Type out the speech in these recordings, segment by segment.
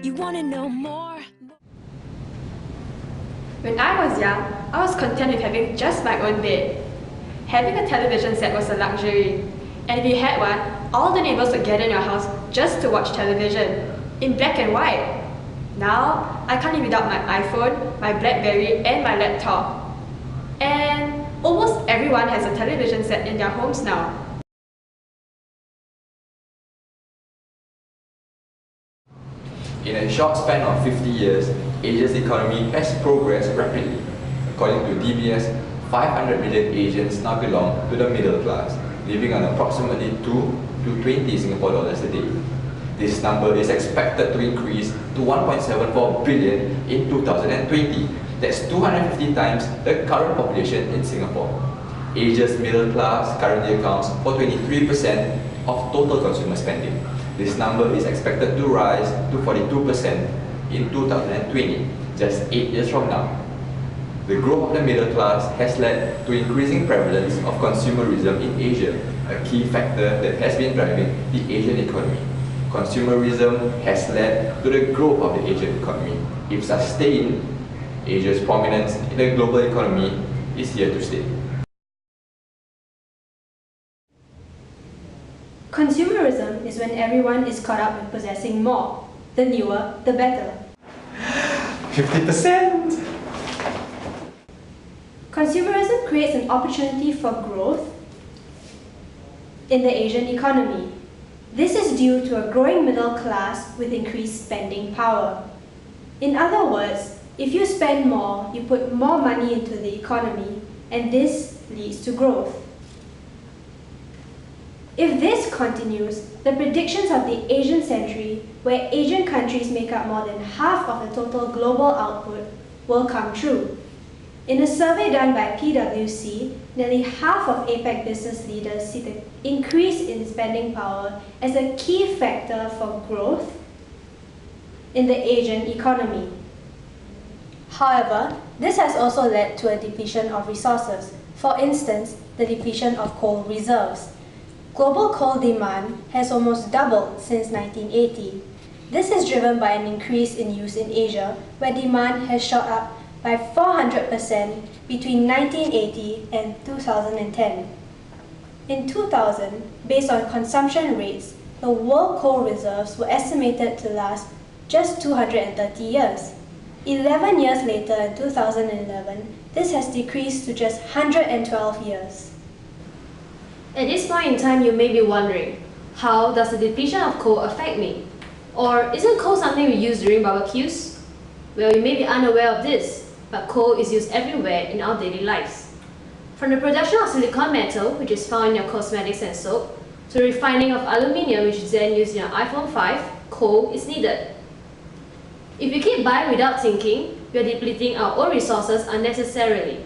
You wanna know more? When I was young, I was content with having just my own bed. Having a television set was a luxury. And if you had one, all the neighbors would gather in your house just to watch television, in black and white. Now, I can't live without my iPhone, my BlackBerry, and my laptop. And almost everyone has a television set in their homes now. In a short span of 50 years, Asia's economy has progressed rapidly. According to DBS, 500 million Asians now belong to the middle class, living on approximately 2 to 20 Singapore dollars a day. This number is expected to increase to 1.74 billion in 2020. That's 250 times the current population in Singapore. Asia's middle class currently accounts for 23% of total consumer spending. This number is expected to rise to 42% in 2020, just 8 years from now. The growth of the middle class has led to increasing prevalence of consumerism in Asia, a key factor that has been driving the Asian economy. Consumerism has led to the growth of the Asian economy. If sustained, Asia's prominence in the global economy is here to stay. Consumerism is when everyone is caught up with possessing more. The newer, the better. 50%! Consumerism creates an opportunity for growth in the Asian economy. This is due to a growing middle class with increased spending power. In other words, if you spend more, you put more money into the economy, and this leads to growth. If this continues, the predictions of the Asian century, where Asian countries make up more than half of the total global output, will come true. In a survey done by PwC, nearly half of APEC business leaders see the increase in spending power as a key factor for growth in the Asian economy. However, this has also led to a depletion of resources. For instance, the depletion of coal reserves. Global coal demand has almost doubled since 1980. This is driven by an increase in use in Asia, where demand has shot up by 400% between 1980 and 2010. In 2000, based on consumption rates, the world coal reserves were estimated to last just 230 years. 11 years later, in 2011, this has decreased to just 112 years. At this point in time, you may be wondering, how does the depletion of coal affect me? Or isn't coal something we use during barbecues? Well, you may be unaware of this, but coal is used everywhere in our daily lives. From the production of silicon metal, which is found in your cosmetics and soap, to the refining of aluminium, which is then used in your iPhone 5, coal is needed. If we keep buying without thinking, we are depleting our own resources unnecessarily.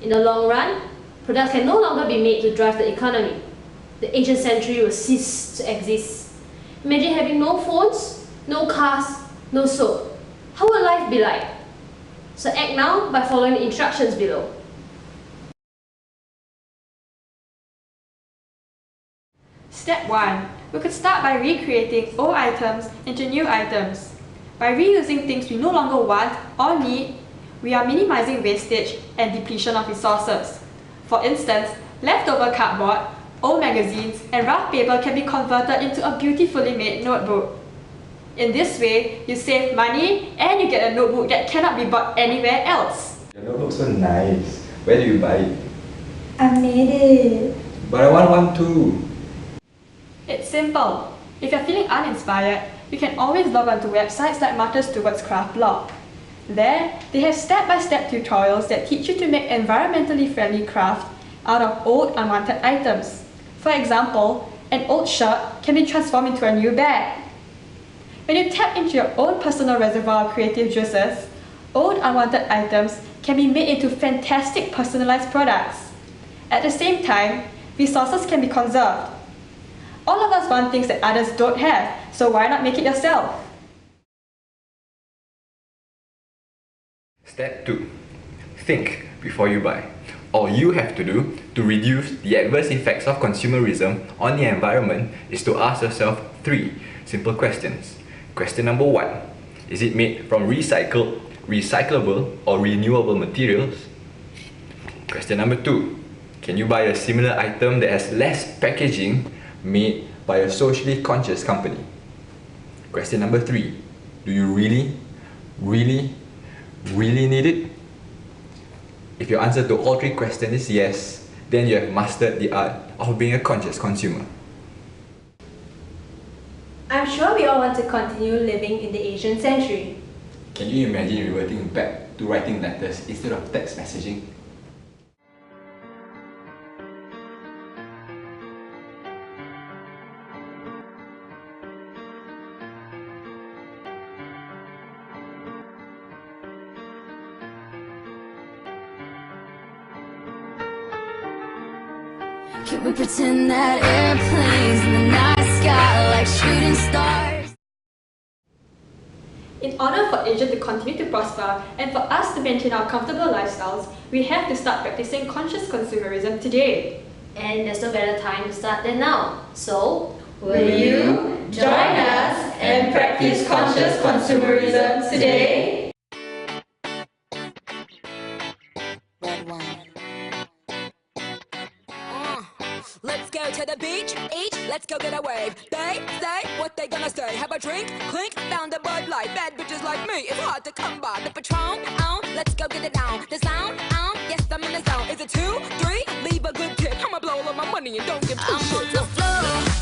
In the long run, products can no longer be made to drive the economy. The Asian century will cease to exist. Imagine having no phones, no cars, no soap. How will life be like? So act now by following the instructions below. Step 1. We could start by recreating old items into new items. By reusing things we no longer want or need, we are minimizing wastage and depletion of resources. For instance, leftover cardboard, old magazines, and rough paper can be converted into a beautifully made notebook. In this way, you save money and you get a notebook that cannot be bought anywhere else. Your notebook's so nice. Where do you buy it? I made it. But I want one too. It's simple. If you're feeling uninspired, you can always log on to websites like Martha Stewart's craft blog. There, they have step-by-step tutorials that teach you to make environmentally friendly craft out of old unwanted items. For example, an old shirt can be transformed into a new bag. When you tap into your own personal reservoir of creative juices, old unwanted items can be made into fantastic personalized products. At the same time, resources can be conserved. All of us want things that others don't have, so why not make it yourself? Step 2. Think before you buy. All you have to do to reduce the adverse effects of consumerism on the environment is to ask yourself 3 simple questions. Question number 1. Is it made from recycled, recyclable or renewable materials? Question number 2. Can you buy a similar item that has less packaging made by a socially conscious company? Question number 3. Do you really need it? If your answer to all 3 questions is yes, then you have mastered the art of being a conscious consumer. I'm sure we all want to continue living in the Asian century. Can you imagine reverting back to writing letters instead of text messaging? Can we pretend that airplanes in the night sky like shooting stars? In order for Asia to continue to prosper and for us to maintain our comfortable lifestyles, we have to start practicing conscious consumerism today. And there's no better time to start than now. So, Will you join us and practice conscious consumerism today? Let's go to the beach, each, let's go get a wave. They say what they gonna say. Have a drink, clink, found a Bud Light. Bad bitches like me, it's hard to come by. The Patron, let's go get it down. The sound, yes, I'm in the zone. Is it 2, 3? Leave a good tip. I'ma blow all of my money and don't give two shits. I'm on the floor.